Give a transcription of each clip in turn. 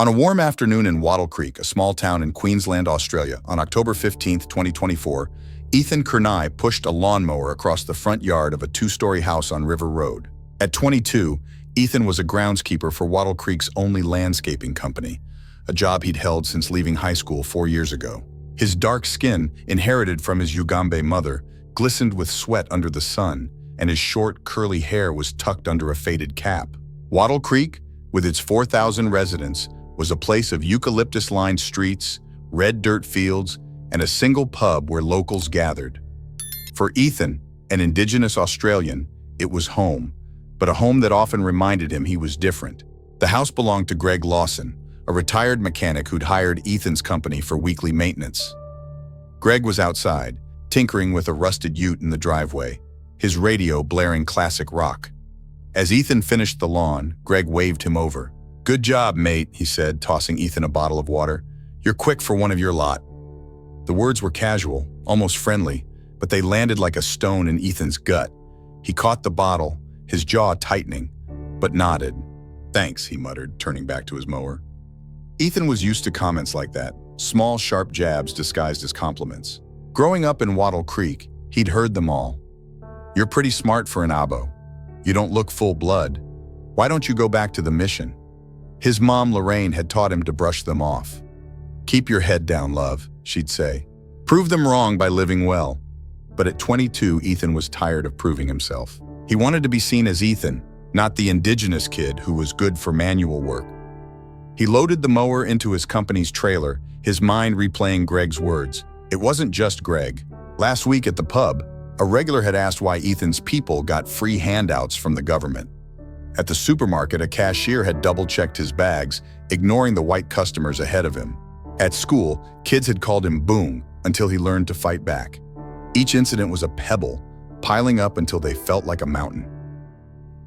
On a warm afternoon in Wattle Creek, a small town in Queensland, Australia, on October 15, 2024, Ethan Kernai pushed a lawnmower across the front yard of a two-story house on River Road. At 22, Ethan was a groundskeeper for Wattle Creek's only landscaping company, a job he'd held since leaving high school 4 years ago. His dark skin, inherited from his Ugambe mother, glistened with sweat under the sun, and his short, curly hair was tucked under a faded cap. Wattle Creek, with its 4,000 residents, was a place of eucalyptus-lined streets, red dirt fields, and a single pub where locals gathered. For Ethan, an Indigenous Australian, it was home, but a home that often reminded him he was different. The house belonged to Greg Lawson, a retired mechanic who'd hired Ethan's company for weekly maintenance. Greg was outside, tinkering with a rusted ute in the driveway, his radio blaring classic rock. As Ethan finished the lawn, Greg waved him over. "Good job, mate," he said, tossing Ethan a bottle of water. "You're quick for one of your lot." The words were casual, almost friendly, but they landed like a stone in Ethan's gut. He caught the bottle, his jaw tightening, but nodded. "Thanks," he muttered, turning back to his mower. Ethan was used to comments like that, small, sharp jabs disguised as compliments. Growing up in Wattle Creek, he'd heard them all. "You're pretty smart for an abo. You don't look full blood. Why don't you go back to the mission?" His mom, Lorraine, had taught him to brush them off. "Keep your head down, love," she'd say. "Prove them wrong by living well." But at 22, Ethan was tired of proving himself. He wanted to be seen as Ethan, not the Indigenous kid who was good for manual work. He loaded the mower into his company's trailer, his mind replaying Greg's words. It wasn't just Greg. Last week at the pub, a regular had asked why Ethan's people got free handouts from the government. At the supermarket, a cashier had double-checked his bags, ignoring the white customers ahead of him. At school, kids had called him Boom until he learned to fight back. Each incident was a pebble, piling up until they felt like a mountain.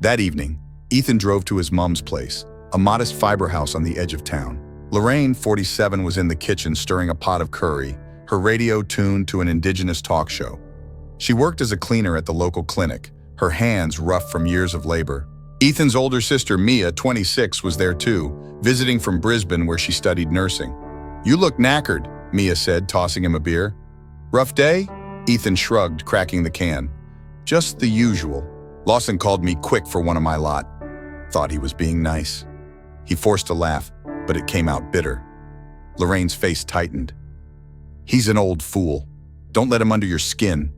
That evening, Ethan drove to his mom's place, a modest fiber house on the edge of town. Lorraine, 47, was in the kitchen stirring a pot of curry, her radio tuned to an Indigenous talk show. She worked as a cleaner at the local clinic, her hands rough from years of labor. Ethan's older sister, Mia, 26, was there too, visiting from Brisbane where she studied nursing. "You look knackered," Mia said, tossing him a beer. "Rough day?" Ethan shrugged, cracking the can. "Just the usual. Lawson called me quick for one of my lot. Thought he was being nice." He forced a laugh, but it came out bitter. Lorraine's face tightened. "He's an old fool. Don't let him under your skin."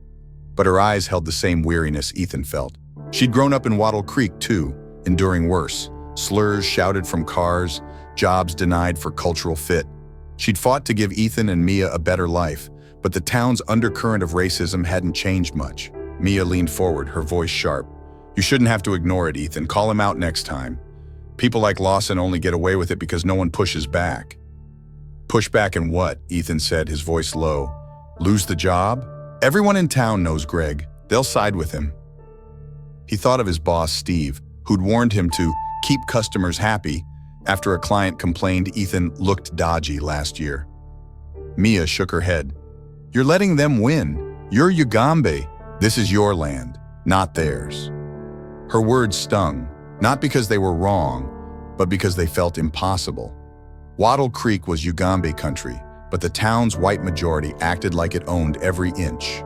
But her eyes held the same weariness Ethan felt. She'd grown up in Wattle Creek too, enduring worse. Slurs shouted from cars, jobs denied for cultural fit. She'd fought to give Ethan and Mia a better life, but the town's undercurrent of racism hadn't changed much. Mia leaned forward, her voice sharp. "You shouldn't have to ignore it, Ethan. Call him out next time. People like Lawson only get away with it because no one pushes back." "Push back in what?" Ethan said, his voice low. "Lose the job? Everyone in town knows Greg. They'll side with him." He thought of his boss, Steve, who'd warned him to keep customers happy after a client complained Ethan looked dodgy last year. Mia shook her head. "You're letting them win. You're Ugambe. This is your land, not theirs." Her words stung, not because they were wrong, but because they felt impossible. Wattle Creek was Ugambe country, but the town's white majority acted like it owned every inch.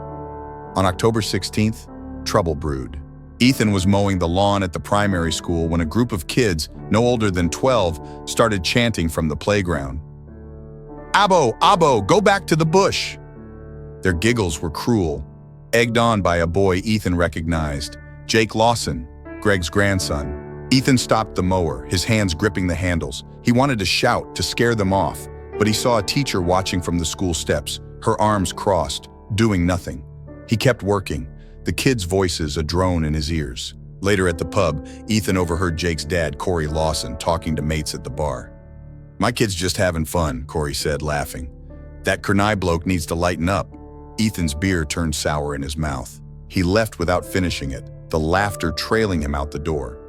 On October 16th, trouble brewed. Ethan was mowing the lawn at the primary school when a group of kids, no older than 12, started chanting from the playground. "Abo, Abo, go back to the bush!" Their giggles were cruel, egged on by a boy Ethan recognized, Jake Lawson, Greg's grandson. Ethan stopped the mower, his hands gripping the handles. He wanted to shout, to scare them off, but he saw a teacher watching from the school steps, her arms crossed, doing nothing. He kept working, the kids' voices a drone in his ears. Later at the pub, Ethan overheard Jake's dad, Corey Lawson, talking to mates at the bar. "My kid's just having fun," Corey said, laughing. "That Kernai bloke needs to lighten up." Ethan's beer turned sour in his mouth. He left without finishing it, the laughter trailing him out the door.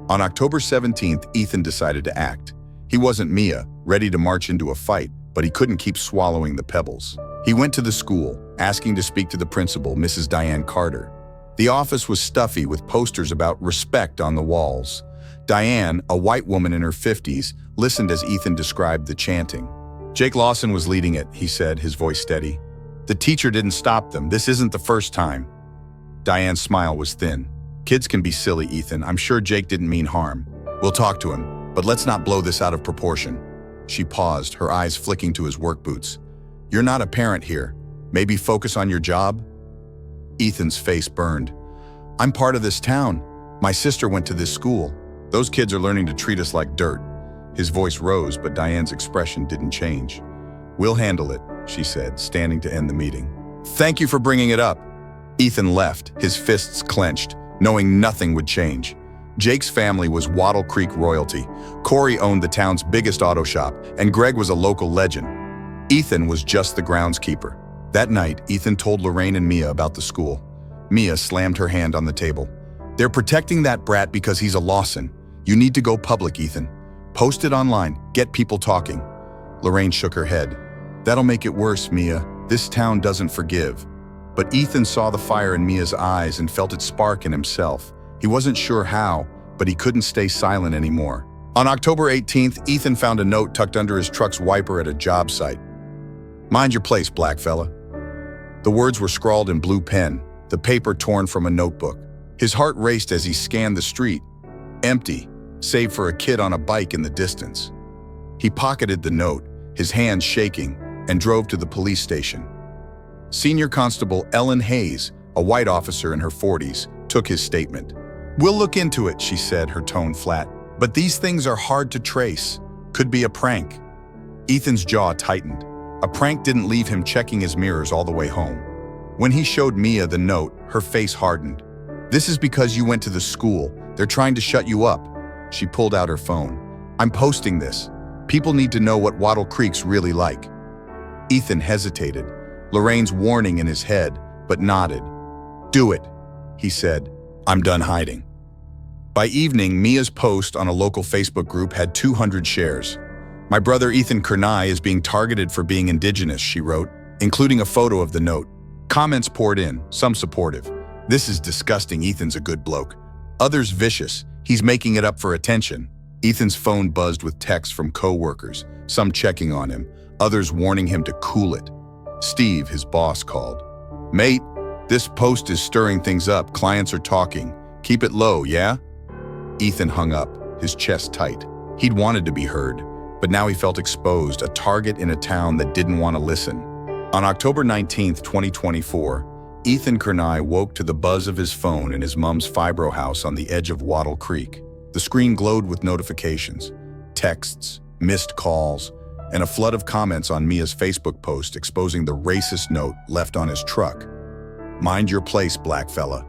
On October 17th, Ethan decided to act. He wasn't Mia, ready to march into a fight, but he couldn't keep swallowing the pebbles. He went to the school, asking to speak to the principal, Mrs. Diane Carter. The office was stuffy with posters about respect on the walls. Diane, a white woman in her 50s, listened as Ethan described the chanting. Jake Lawson was leading it, he said, his voice steady. The teacher didn't stop them. This isn't the first time. Diane's smile was thin. Kids can be silly, Ethan. I'm sure Jake didn't mean harm. We'll talk to him, but let's not blow this out of proportion. She paused, her eyes flicking to his work boots. You're not a parent here. Maybe focus on your job? Ethan's face burned. I'm part of this town. My sister went to this school. Those kids are learning to treat us like dirt. His voice rose, but Diane's expression didn't change. We'll handle it, she said, standing to end the meeting. Thank you for bringing it up. Ethan left, his fists clenched, knowing nothing would change. Jake's family was Wattle Creek royalty. Corey owned the town's biggest auto shop, and Greg was a local legend. Ethan was just the groundskeeper. That night, Ethan told Lorraine and Mia about the school. Mia slammed her hand on the table. They're protecting that brat because he's a Lawson. You need to go public, Ethan. Post it online, get people talking. Lorraine shook her head. That'll make it worse, Mia. This town doesn't forgive. But Ethan saw the fire in Mia's eyes and felt it spark in himself. He wasn't sure how, but he couldn't stay silent anymore. On October 18th, Ethan found a note tucked under his truck's wiper at a job site. Mind your place, black fella. The words were scrawled in blue pen, the paper torn from a notebook. His heart raced as he scanned the street. Empty, save for a kid on a bike in the distance. He pocketed the note, his hands shaking, and drove to the police station. Senior Constable Ellen Hayes, a white officer in her 40s, took his statement. We'll look into it, she said, her tone flat. But these things are hard to trace. Could be a prank. Ethan's jaw tightened. A prank didn't leave him checking his mirrors all the way home. When he showed Mia the note, her face hardened. This is because you went to the school. They're trying to shut you up. She pulled out her phone. I'm posting this. People need to know what Wattle Creek's really like. Ethan hesitated, Lorraine's warning in his head, but nodded. Do it, he said. I'm done hiding. By evening, Mia's post on a local Facebook group had 200 shares. My brother Ethan Kernai is being targeted for being indigenous, she wrote, including a photo of the note. Comments poured in, some supportive. This is disgusting, Ethan's a good bloke. Others vicious, he's making it up for attention. Ethan's phone buzzed with texts from co-workers, some checking on him, others warning him to cool it. Steve, his boss, called. Mate, this post is stirring things up. Clients are talking. Keep it low, yeah? Ethan hung up, his chest tight. He'd wanted to be heard, but now he felt exposed, a target in a town that didn't want to listen. On October 19th, 2024, Ethan Kernai woke to the buzz of his phone in his mom's fibro house on the edge of Wattle Creek. The screen glowed with notifications, texts, missed calls, and a flood of comments on Mia's Facebook post exposing the racist note left on his truck. Mind your place, black fella.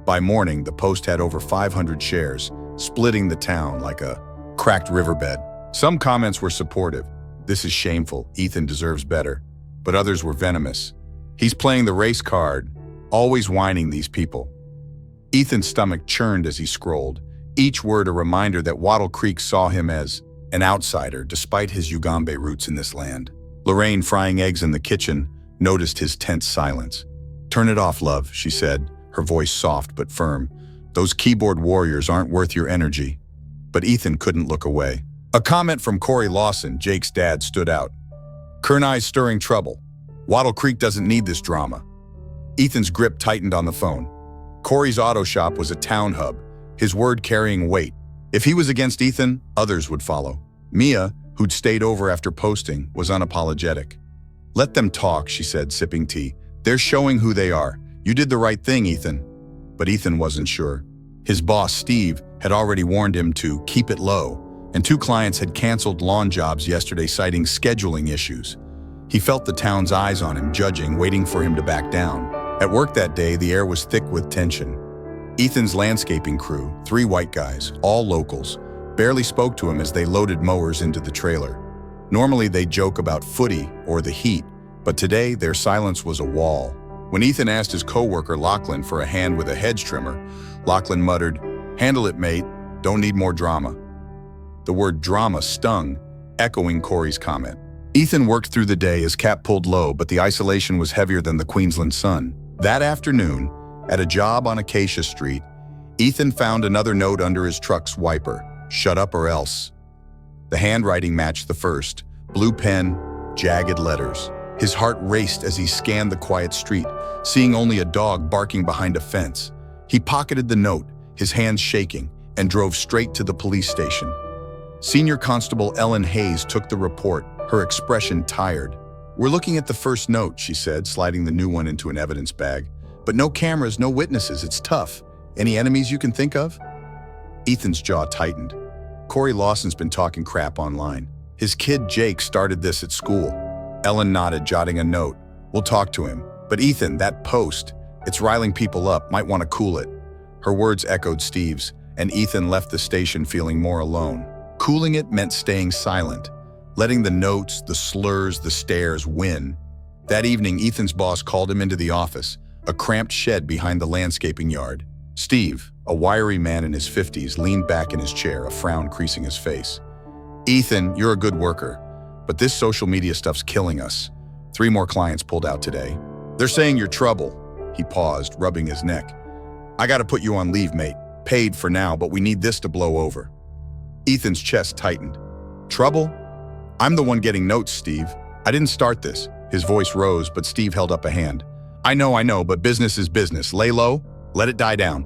By morning, the post had over 500 shares, splitting the town like a cracked riverbed. Some comments were supportive. This is shameful, Ethan deserves better. But others were venomous. He's playing the race card, always whining these people. Ethan's stomach churned as he scrolled, each word a reminder that Wattle Creek saw him as an outsider despite his Ugambe roots in this land. Lorraine, frying eggs in the kitchen, noticed his tense silence. Turn it off, love, she said, her voice soft but firm. Those keyboard warriors aren't worth your energy. But Ethan couldn't look away. A comment from Corey Lawson, Jake's dad, stood out. Kernai's stirring trouble. Wattle Creek doesn't need this drama. Ethan's grip tightened on the phone. Corey's auto shop was a town hub, his word carrying weight. If he was against Ethan, others would follow. Mia, who'd stayed over after posting, was unapologetic. Let them talk, she said, sipping tea. They're showing who they are. You did the right thing, Ethan. But Ethan wasn't sure. His boss, Steve, had already warned him to keep it low, and 2 clients had canceled lawn jobs yesterday citing scheduling issues. He felt the town's eyes on him, judging, waiting for him to back down. At work that day, the air was thick with tension. Ethan's landscaping crew, 3 white guys, all locals, barely spoke to him as they loaded mowers into the trailer. Normally, they'd joke about footy or the heat, but today their silence was a wall. When Ethan asked his coworker Lachlan for a hand with a hedge trimmer, Lachlan muttered, "Handle it, mate. Don't need more drama." The word drama stung, echoing Corey's comment. Ethan worked through the day as cap pulled low, but the isolation was heavier than the Queensland sun. That afternoon, at a job on Acacia Street, Ethan found another note under his truck's wiper. Shut up or else. The handwriting matched the first. Blue pen, jagged letters. His heart raced as he scanned the quiet street, seeing only a dog barking behind a fence. He pocketed the note, his hands shaking, and drove straight to the police station. Senior Constable Ellen Hayes took the report, her expression tired. We're looking at the first note, she said, sliding the new one into an evidence bag. But no cameras, no witnesses, it's tough. Any enemies you can think of? Ethan's jaw tightened. Corey Lawson's been talking crap online. His kid Jake started this at school. Ellen nodded, jotting a note. We'll talk to him. But Ethan, that post, it's riling people up, might want to cool it. Her words echoed Steve's, and Ethan left the station feeling more alone. Cooling it meant staying silent, letting the notes, the slurs, the stares win. That evening, Ethan's boss called him into the office, a cramped shed behind the landscaping yard. Steve, a wiry man in his 50s, leaned back in his chair, a frown creasing his face. Ethan, you're a good worker, but this social media stuff's killing us. 3 more clients pulled out today. They're saying you're trouble. He paused, rubbing his neck. I gotta put you on leave, mate. Paid for now, but we need this to blow over. Ethan's chest tightened. Trouble? I'm the one getting notes, Steve. I didn't start this. His voice rose, but Steve held up a hand. I know, but business is business. Lay low, let it die down.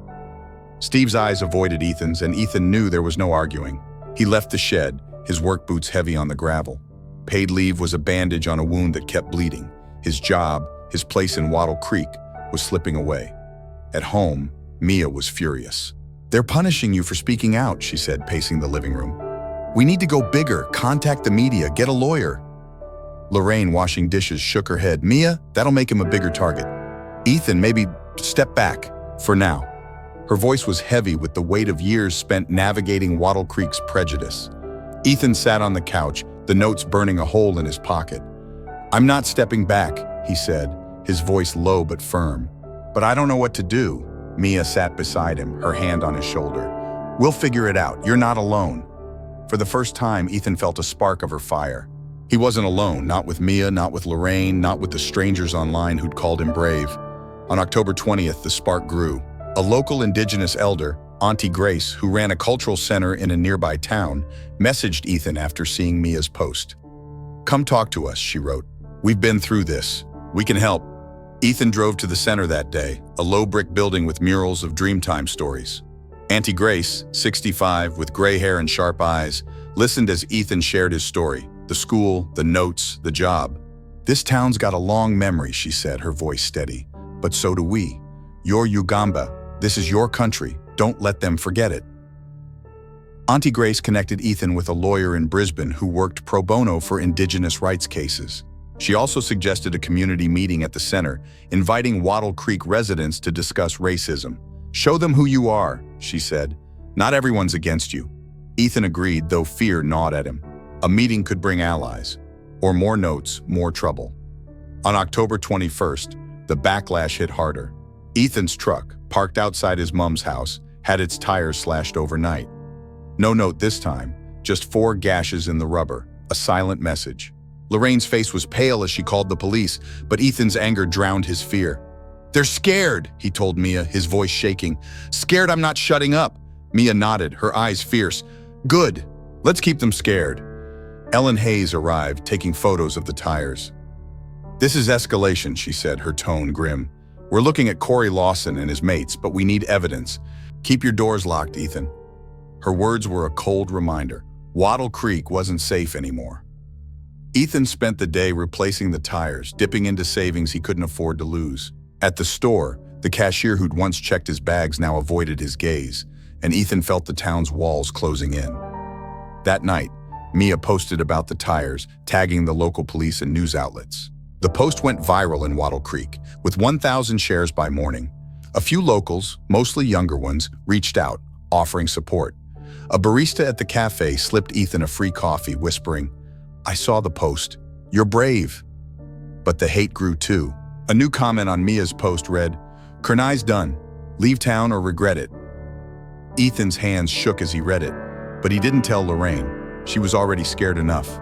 Steve's eyes avoided Ethan's, and Ethan knew there was no arguing. He left the shed, his work boots heavy on the gravel. Paid leave was a bandage on a wound that kept bleeding. His job, his place in Wattle Creek, was slipping away. At home, Mia was furious. They're punishing you for speaking out, she said, pacing the living room. We need to go bigger, contact the media, get a lawyer. Lorraine, washing dishes, shook her head. Mia, that'll make him a bigger target. Ethan, maybe step back, for now. Her voice was heavy with the weight of years spent navigating Wattle Creek's prejudice. Ethan sat on the couch, the notes burning a hole in his pocket. I'm not stepping back, he said, his voice low but firm. But I don't know what to do. Mia sat beside him, her hand on his shoulder. We'll figure it out. You're not alone. For the first time, Ethan felt a spark of her fire. He wasn't alone, not with Mia, not with Lorraine, not with the strangers online who'd called him brave. On October 20th, the spark grew. A local indigenous elder, Auntie Grace, who ran a cultural center in a nearby town, messaged Ethan after seeing Mia's post. Come talk to us, she wrote. We've been through this. We can help. Ethan drove to the center that day, a low brick building with murals of Dreamtime stories. Auntie Grace, 65, with gray hair and sharp eyes, listened as Ethan shared his story, the school, the notes, the job. This town's got a long memory, she said, her voice steady. But so do we. You're Uganda. This is your country. Don't let them forget it. Auntie Grace connected Ethan with a lawyer in Brisbane who worked pro bono for Indigenous rights cases. She also suggested a community meeting at the center, inviting Wattle Creek residents to discuss racism. Show them who you are, she said. Not everyone's against you. Ethan agreed, though fear gnawed at him. A meeting could bring allies. Or more notes, more trouble. On October 21st, the backlash hit harder. Ethan's truck, parked outside his mom's house, had its tires slashed overnight. No note this time, just 4 gashes in the rubber, a silent message. Lorraine's face was pale as she called the police, but Ethan's anger drowned his fear. They're scared, he told Mia, his voice shaking. Scared I'm not shutting up. Mia nodded, her eyes fierce. Good, let's keep them scared. Ellen Hayes arrived, taking photos of the tires. This is escalation, she said, her tone grim. We're looking at Corey Lawson and his mates, but we need evidence. Keep your doors locked, Ethan. Her words were a cold reminder. Wattle Creek wasn't safe anymore. Ethan spent the day replacing the tires, dipping into savings he couldn't afford to lose. At the store, the cashier who'd once checked his bags now avoided his gaze, and Ethan felt the town's walls closing in. That night, Mia posted about the tires, tagging the local police and news outlets. The post went viral in Wattle Creek, with 1,000 shares by morning. A few locals, mostly younger ones, reached out, offering support. A barista at the cafe slipped Ethan a free coffee, whispering, I saw the post. You're brave. But the hate grew too. A new comment on Mia's post read, Kernai's done. Leave town or regret it. Ethan's hands shook as he read it, but he didn't tell Lorraine. She was already scared enough.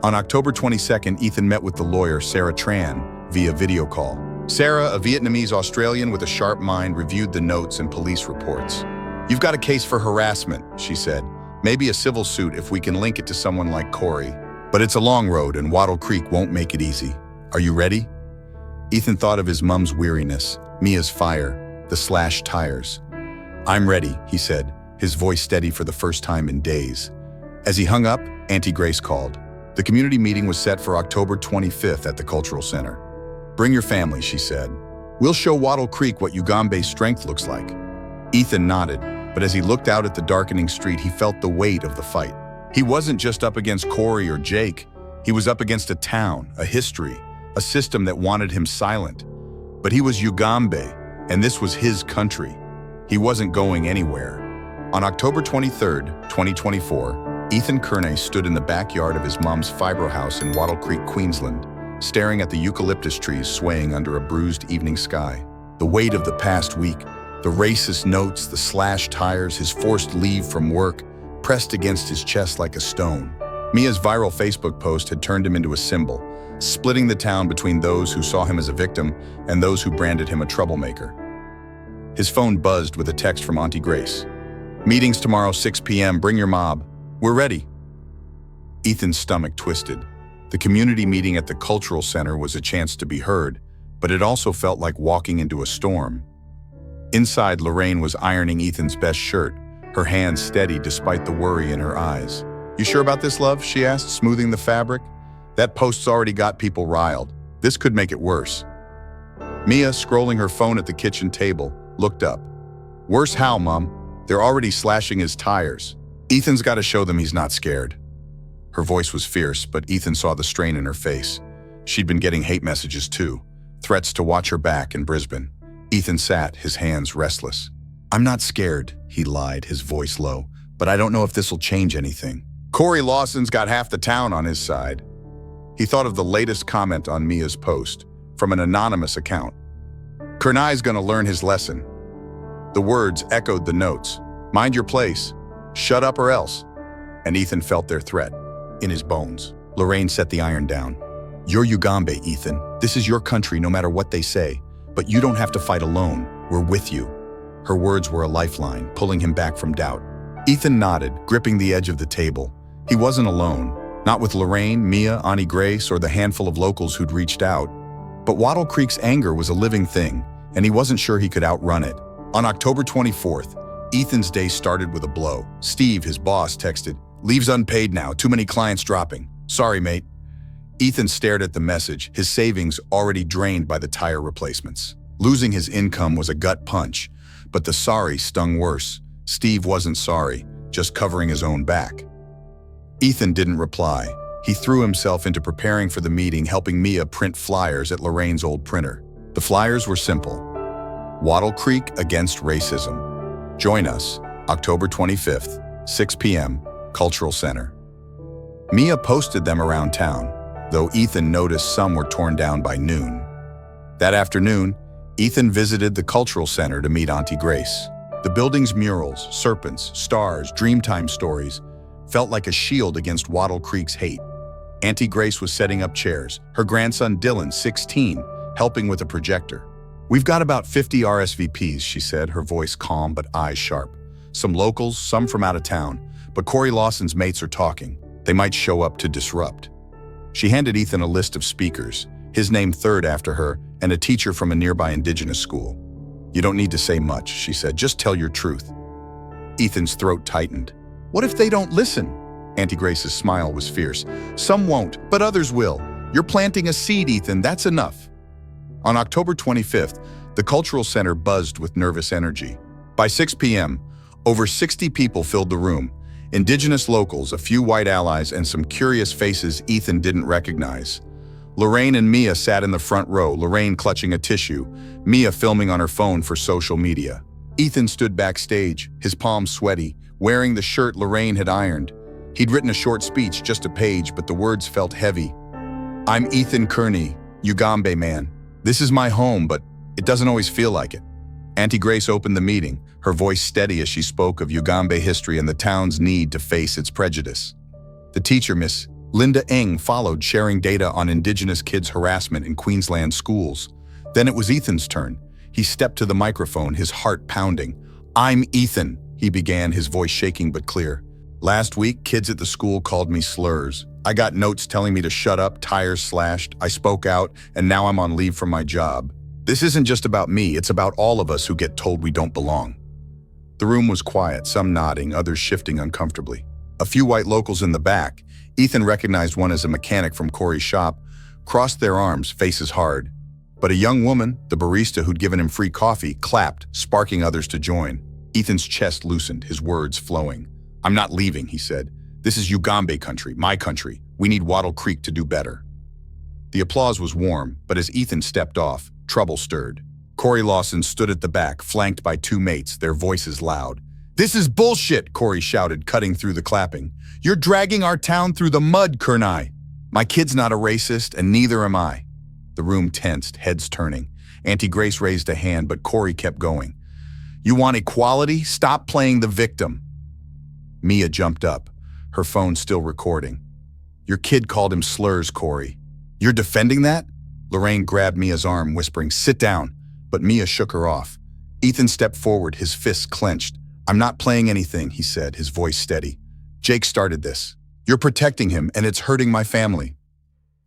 On October 22nd, Ethan met with the lawyer Sarah Tran via video call. Sarah, a Vietnamese Australian with a sharp mind, reviewed the notes and police reports. "You've got a case for harassment," she said. "Maybe a civil suit if we can link it to someone like Corey. But it's a long road and Wattle Creek won't make it easy. Are you ready?" Ethan thought of his mom's weariness, Mia's fire, the slashed tires. "I'm ready," he said, his voice steady for the first time in days. As he hung up, Auntie Grace called. The community meeting was set for October 25th at the Cultural Center. "Bring your family," she said. "We'll show Wattle Creek what Ugambe's strength looks like." Ethan nodded, but as he looked out at the darkening street, he felt the weight of the fight. He wasn't just up against Corey or Jake. He was up against a town, a history, a system that wanted him silent. But he was Ugambe, and this was his country. He wasn't going anywhere. On October 23rd, 2024, Ethan Kearney stood in the backyard of his mom's fibro house in Wattle Creek, Queensland, staring at the eucalyptus trees swaying under a bruised evening sky. The weight of the past week, the racist notes, the slashed tires, his forced leave from work, pressed against his chest like a stone. Mia's viral Facebook post had turned him into a symbol, splitting the town between those who saw him as a victim and those who branded him a troublemaker. His phone buzzed with a text from Auntie Grace. "Meetings tomorrow, 6 p.m. Bring your mob. We're ready." Ethan's stomach twisted. The community meeting at the Cultural Center was a chance to be heard, but it also felt like walking into a storm. Inside, Lorraine was ironing Ethan's best shirt, her hands steady despite the worry in her eyes. "You sure about this, love?" she asked, smoothing the fabric. "That post's already got people riled. This could make it worse." Mia, scrolling her phone at the kitchen table, looked up. "Worse how, Mom? They're already slashing his tires. Ethan's got to show them he's not scared." Her voice was fierce, but Ethan saw the strain in her face. She'd been getting hate messages too, threats to watch her back in Brisbane. Ethan sat, his hands restless. "I'm not scared," he lied, his voice low, "but I don't know if this'll change anything. Corey Lawson's got half the town on his side." He thought of the latest comment on Mia's post, from an anonymous account. "Kearney's gonna learn his lesson." The words echoed the notes. "Mind your place. Shut up or else." And Ethan felt their threat in his bones. Lorraine set the iron down. "You're Ugambe, Ethan. This is your country no matter what they say. But you don't have to fight alone. We're with you." Her words were a lifeline, pulling him back from doubt. Ethan nodded, gripping the edge of the table. He wasn't alone. Not with Lorraine, Mia, Auntie Grace, or the handful of locals who'd reached out. But Wattle Creek's anger was a living thing, and he wasn't sure he could outrun it. On October 24th, Ethan's day started with a blow. Steve, his boss, texted, "Leave's unpaid now, too many clients dropping. Sorry, mate." Ethan stared at the message, his savings already drained by the tire replacements. Losing his income was a gut punch, but the sorry stung worse. Steve wasn't sorry, just covering his own back. Ethan didn't reply. He threw himself into preparing for the meeting, helping Mia print flyers at Lorraine's old printer. The flyers were simple. Wattle Creek against racism. Join us, October 25th, 6 p.m., Cultural Center. Mia posted them around town, though Ethan noticed some were torn down by noon. That afternoon, Ethan visited the Cultural Center to meet Auntie Grace. The building's murals, serpents, stars, Dreamtime stories felt like a shield against Wattle Creek's hate. Auntie Grace was setting up chairs, her grandson Dylan, 16, helping with a projector. "We've got about 50 RSVPs, she said, her voice calm but eyes sharp. "Some locals, some from out of town, but Corey Lawson's mates are talking. They might show up to disrupt." She handed Ethan a list of speakers, his name third after her, and a teacher from a nearby indigenous school. "You don't need to say much," she said, "just tell your truth." Ethan's throat tightened. "What if they don't listen?" Auntie Grace's smile was fierce. "Some won't, but others will. You're planting a seed, Ethan, that's enough." On October 25th, the Cultural Center buzzed with nervous energy. By 6 p.m., over 60 people filled the room. Indigenous locals, a few white allies, and some curious faces Ethan didn't recognize. Lorraine and Mia sat in the front row, Lorraine clutching a tissue, Mia filming on her phone for social media. Ethan stood backstage, his palms sweaty, wearing the shirt Lorraine had ironed. He'd written a short speech, just a page, but the words felt heavy. "I'm Ethan Kearney, Ugambe man. This is my home, but it doesn't always feel like it." Auntie Grace opened the meeting, her voice steady as she spoke of Ugambe history and the town's need to face its prejudice. The teacher, Miss Linda Ng, followed, sharing data on Indigenous kids' harassment in Queensland schools. Then it was Ethan's turn. He stepped to the microphone, his heart pounding. "I'm Ethan," he began, his voice shaking but clear. "Last week, kids at the school called me slurs. I got notes telling me to shut up, tires slashed. I spoke out, and now I'm on leave from my job. This isn't just about me, it's about all of us who get told we don't belong." The room was quiet, some nodding, others shifting uncomfortably. A few white locals in the back, Ethan recognized one as a mechanic from Corey's shop, crossed their arms, faces hard. But a young woman, the barista who'd given him free coffee, clapped, sparking others to join. Ethan's chest loosened, his words flowing. "I'm not leaving," he said. "This is Ugambe country, my country. We need Wattle Creek to do better." The applause was warm, but as Ethan stepped off, trouble stirred. Corey Lawson stood at the back, flanked by two mates, their voices loud. "This is bullshit," Corey shouted, cutting through the clapping. "You're dragging our town through the mud, Kernai. My kid's not a racist, and neither am I." The room tensed, heads turning. Auntie Grace raised a hand, but Corey kept going. "You want equality? Stop playing the victim." Mia jumped up, her phone still recording. "Your kid called him slurs, Corey. You're defending that?" Lorraine grabbed Mia's arm, whispering, "Sit down," but Mia shook her off. Ethan stepped forward, his fists clenched. "I'm not playing anything," he said, his voice steady. "Jake started this. You're protecting him, and it's hurting my family."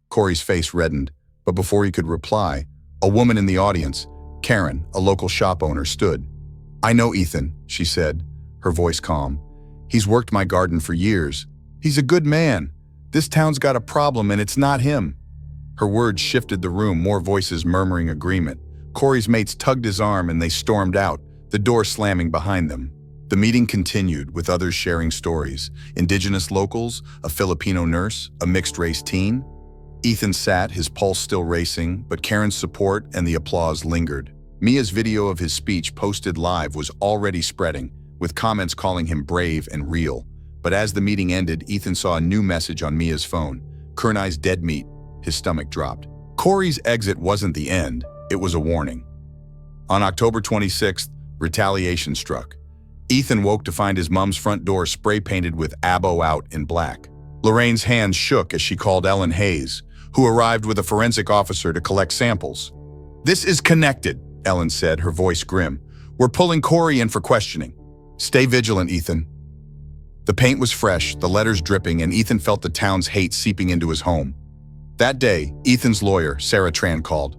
Corey's face reddened, but before he could reply, a woman in the audience, Karen, a local shop owner, stood. "I know Ethan," she said, her voice calm. "He's worked my garden for years. He's a good man. This town's got a problem, and it's not him." Her words shifted the room, more voices murmuring agreement. Corey's mates tugged his arm and they stormed out, the door slamming behind them. The meeting continued, with others sharing stories. Indigenous locals, a Filipino nurse, a mixed-race teen. Ethan sat, his pulse still racing, but Karen's support and the applause lingered. Mia's video of his speech posted live was already spreading, with comments calling him brave and real. But as the meeting ended, Ethan saw a new message on Mia's phone. "Kernai's dead meat." His stomach dropped. Corey's exit wasn't the end, it was a warning. On October 26th, retaliation struck. Ethan woke to find his mom's front door spray-painted with "Abo out" in black. Lorraine's hands shook as she called Ellen Hayes, who arrived with a forensic officer to collect samples. "This is connected," Ellen said, her voice grim. "We're pulling Corey in for questioning. Stay vigilant, Ethan." The paint was fresh, the letters dripping, and Ethan felt the town's hate seeping into his home. That day, Ethan's lawyer, Sarah Tran, called.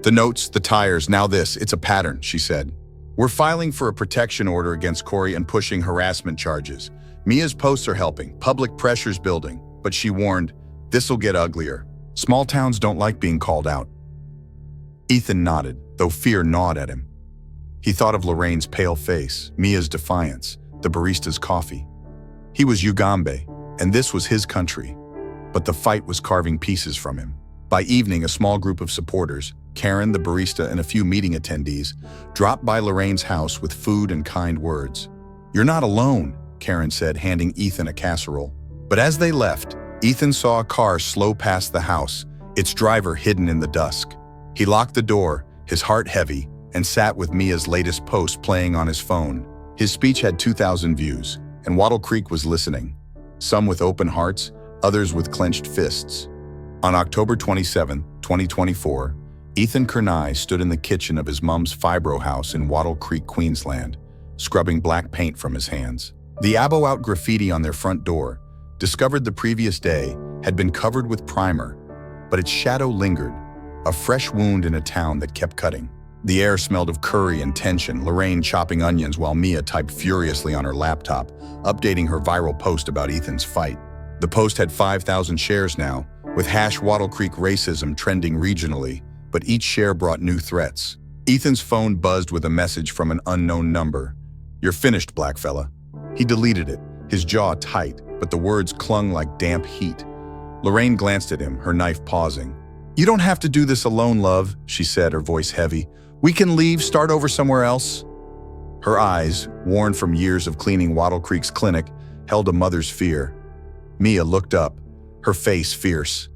"The notes, the tires, now this, it's a pattern," she said. "We're filing for a protection order against Corey and pushing harassment charges. Mia's posts are helping, public pressure's building, but she warned, this'll get uglier. Small towns don't like being called out." Ethan nodded, though fear gnawed at him. He thought of Lorraine's pale face, Mia's defiance, the barista's coffee. He was Ugambe, and this was his country. But the fight was carving pieces from him. By evening, a small group of supporters, Karen, the barista, and a few meeting attendees, dropped by Lorraine's house with food and kind words. "You're not alone," Karen said, handing Ethan a casserole. But as they left, Ethan saw a car slow past the house, its driver hidden in the dusk. He locked the door, his heart heavy, and sat with Mia's latest post playing on his phone. His speech had 2,000 views, and Wattle Creek was listening, some with open hearts, others with clenched fists. On October 27, 2024, Ethan Kernai stood in the kitchen of his mom's fibro house in Wattle Creek, Queensland, scrubbing black paint from his hands. The "Abo out" graffiti on their front door, discovered the previous day, had been covered with primer, but its shadow lingered, a fresh wound in a town that kept cutting. The air smelled of curry and tension, Lorraine chopping onions while Mia typed furiously on her laptop, updating her viral post about Ethan's fight. The post had 5,000 shares now, with #Wattle Creek racism trending regionally, but each share brought new threats. Ethan's phone buzzed with a message from an unknown number. "You're finished, black fella." He deleted it, his jaw tight, but the words clung like damp heat. Lorraine glanced at him, her knife pausing. "You don't have to do this alone, love," she said, her voice heavy. "We can leave, start over somewhere else." Her eyes, worn from years of cleaning Wattle Creek's clinic, held a mother's fear. Mia looked up, her face fierce.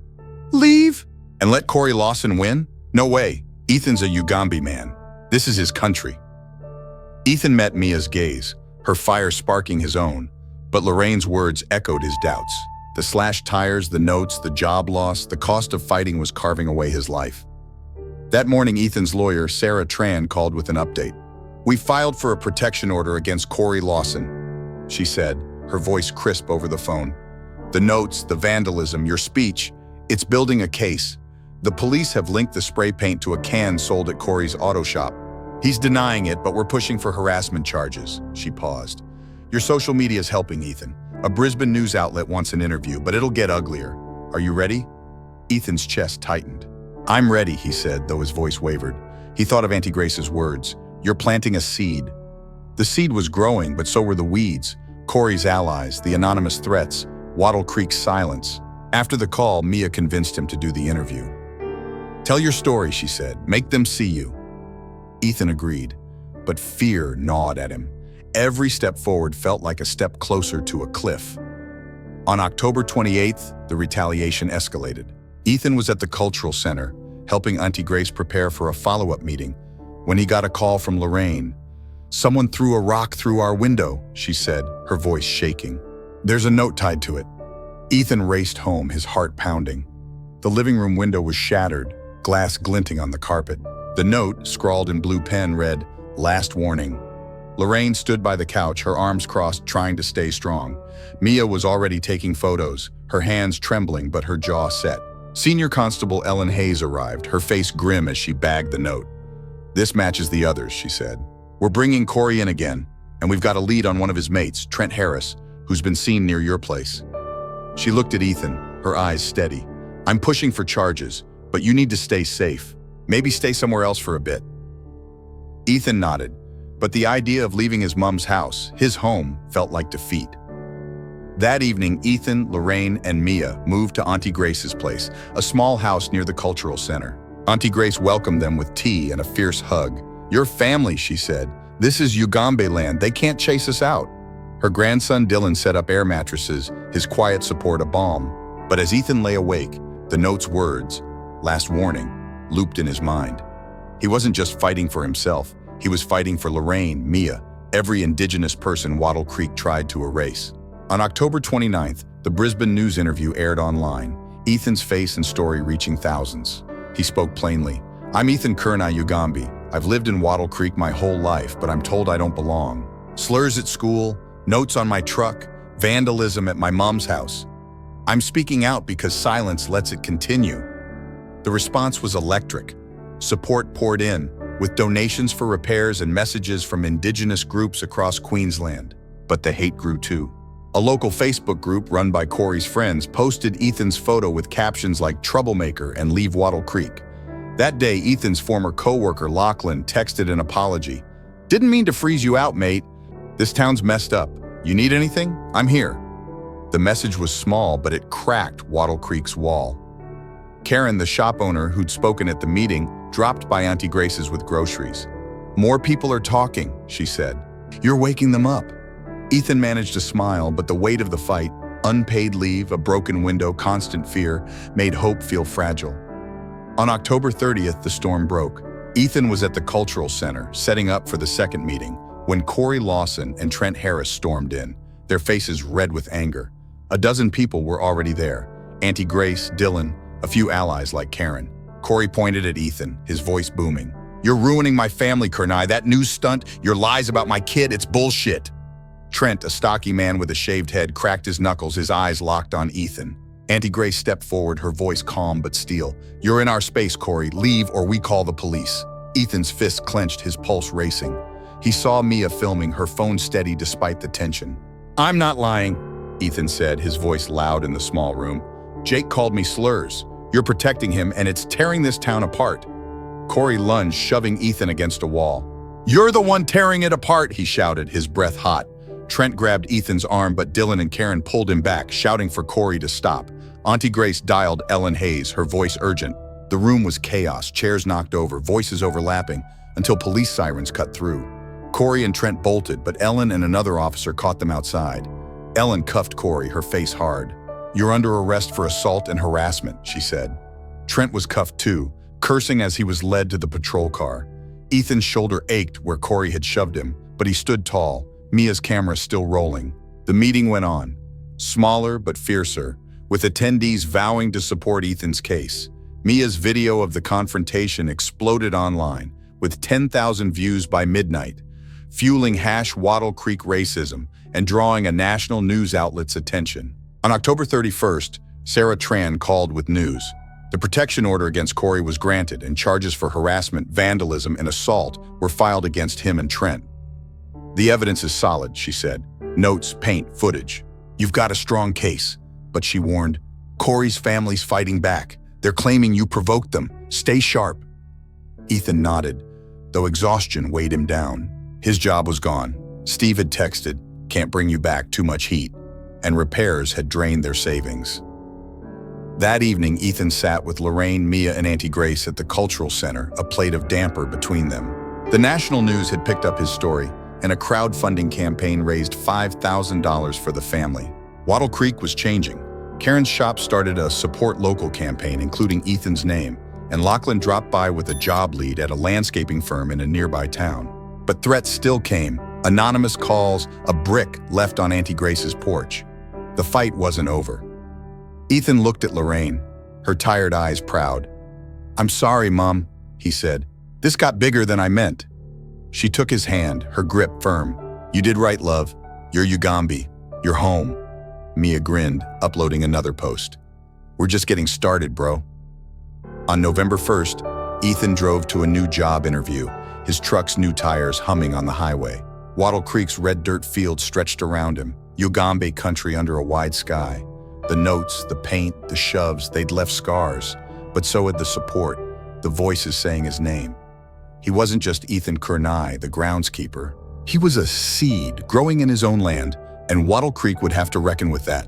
"Leave? And let Corey Lawson win? No way. Ethan's a Ugambe man. This is his country." Ethan met Mia's gaze, her fire sparking his own, but Lorraine's words echoed his doubts. The slashed tires, the notes, the job loss, the cost of fighting was carving away his life. That morning, Ethan's lawyer, Sarah Tran, called with an update. "We filed for a protection order against Corey Lawson," she said, her voice crisp over the phone. "The notes, the vandalism, your speech, it's building a case. The police have linked the spray paint to a can sold at Corey's auto shop. He's denying it, but we're pushing for harassment charges." She paused. "Your social media is helping, Ethan. A Brisbane news outlet wants an interview, but it'll get uglier. Are you ready?" Ethan's chest tightened. "I'm ready," he said, though his voice wavered. He thought of Auntie Grace's words. "You're planting a seed." The seed was growing, but so were the weeds. Corey's allies, the anonymous threats, Wattle Creek's silence. After the call, Mia convinced him to do the interview. "Tell your story," she said. "Make them see you." Ethan agreed, but fear gnawed at him. Every step forward felt like a step closer to a cliff. On October 28th, the retaliation escalated. Ethan was at the Cultural Center, helping Auntie Grace prepare for a follow-up meeting, when he got a call from Lorraine. "Someone threw a rock through our window," she said, her voice shaking. "There's a note tied to it." Ethan raced home, his heart pounding. The living room window was shattered, glass glinting on the carpet. The note, scrawled in blue pen, read, "Last warning." Lorraine stood by the couch, her arms crossed, trying to stay strong. Mia was already taking photos, her hands trembling but her jaw set. Senior Constable Ellen Hayes arrived, her face grim as she bagged the note. "This matches the others," she said. "We're bringing Corey in again, and we've got a lead on one of his mates, Trent Harris, who's been seen near your place." She looked at Ethan, her eyes steady. "I'm pushing for charges, but you need to stay safe. Maybe stay somewhere else for a bit." Ethan nodded, but the idea of leaving his mom's house, his home, felt like defeat. That evening, Ethan, Lorraine, and Mia moved to Auntie Grace's place, a small house near the Cultural Center. Auntie Grace welcomed them with tea and a fierce hug. "Your family," she said. "This is Ugambe land. They can't chase us out." Her grandson Dylan set up air mattresses, his quiet support a balm. But as Ethan lay awake, the note's words, "Last warning," looped in his mind. He wasn't just fighting for himself. He was fighting for Lorraine, Mia, every Indigenous person Wattle Creek tried to erase. On October 29th, the Brisbane News interview aired online, Ethan's face and story reaching thousands. He spoke plainly. "I'm Ethan Kurnai Ugambi. I've lived in Wattle Creek my whole life, but I'm told I don't belong. Slurs at school, notes on my truck, vandalism at my mom's house. I'm speaking out because silence lets it continue." The response was electric. Support poured in, with donations for repairs and messages from Indigenous groups across Queensland. But the hate grew too. A local Facebook group run by Corey's friends posted Ethan's photo with captions like "Troublemaker" and "Leave Wattle Creek." That day, Ethan's former co-worker Lachlan texted an apology. "Didn't mean to freeze you out, mate. This town's messed up. You need anything? I'm here." The message was small, but it cracked Wattle Creek's wall. Karen, the shop owner who'd spoken at the meeting, dropped by Auntie Grace's with groceries. "More people are talking," she said. "You're waking them up." Ethan managed to smile, but the weight of the fight, unpaid leave, a broken window, constant fear, made hope feel fragile. On October 30th, the storm broke. Ethan was at the Cultural Center, setting up for the second meeting, when Corey Lawson and Trent Harris stormed in, their faces red with anger. A dozen people were already there. Auntie Grace, Dylan, a few allies like Karen. Corey pointed at Ethan, his voice booming. "You're ruining my family, Kurnai. That news stunt, your lies about my kid, it's bullshit." Trent, a stocky man with a shaved head, cracked his knuckles, his eyes locked on Ethan. Auntie Grace stepped forward, her voice calm but steel. "You're in our space, Corey. Leave or we call the police." Ethan's fist clenched, his pulse racing. He saw Mia filming, her phone steady despite the tension. "I'm not lying," Ethan said, his voice loud in the small room. "Jake called me slurs. You're protecting him, and it's tearing this town apart." Corey lunged, shoving Ethan against a wall. "You're the one tearing it apart," he shouted, his breath hot. Trent grabbed Ethan's arm, but Dylan and Karen pulled him back, shouting for Corey to stop. Auntie Grace dialed Ellen Hayes, her voice urgent. The room was chaos, chairs knocked over, voices overlapping, until police sirens cut through. Corey and Trent bolted, but Ellen and another officer caught them outside. Ellen cuffed Corey, her face hard. "You're under arrest for assault and harassment," she said. Trent was cuffed too, cursing as he was led to the patrol car. Ethan's shoulder ached where Corey had shoved him, but he stood tall, Mia's camera still rolling. The meeting went on, smaller but fiercer, with attendees vowing to support Ethan's case. Mia's video of the confrontation exploded online, with 10,000 views by midnight, fueling #Wattle Creek racism and drawing a national news outlet's attention. On October 31st, Sarah Tran called with news. The protection order against Corey was granted, and charges for harassment, vandalism, and assault were filed against him and Trent. "The evidence is solid," she said. "Notes, paint, footage. You've got a strong case." But she warned, "Corey's family's fighting back. They're claiming you provoked them. Stay sharp." Ethan nodded, though exhaustion weighed him down. His job was gone. Steve had texted, "Can't bring you back, too much heat," and repairs had drained their savings. That evening, Ethan sat with Lorraine, Mia, and Auntie Grace at the Cultural Center, a plate of damper between them. The national news had picked up his story, and a crowdfunding campaign raised $5,000 for the family. Wattle Creek was changing. Karen's shop started a support local campaign, including Ethan's name, and Lachlan dropped by with a job lead at a landscaping firm in a nearby town. But threats still came. Anonymous calls, a brick left on Auntie Grace's porch. The fight wasn't over. Ethan looked at Lorraine, her tired eyes proud. "I'm sorry, Mom," he said. "This got bigger than I meant." She took his hand, her grip firm. "You did right, love. You're Ugambi. You're home." Mia grinned, uploading another post. "We're just getting started, bro." On November 1st, Ethan drove to a new job interview, his truck's new tires humming on the highway. Wattle Creek's red dirt field stretched around him, Ugambi country under a wide sky. The notes, the paint, the shoves, they'd left scars, but so had the support, the voices saying his name. He wasn't just Ethan Kurnai, the groundskeeper. He was a seed growing in his own land, and Wattle Creek would have to reckon with that.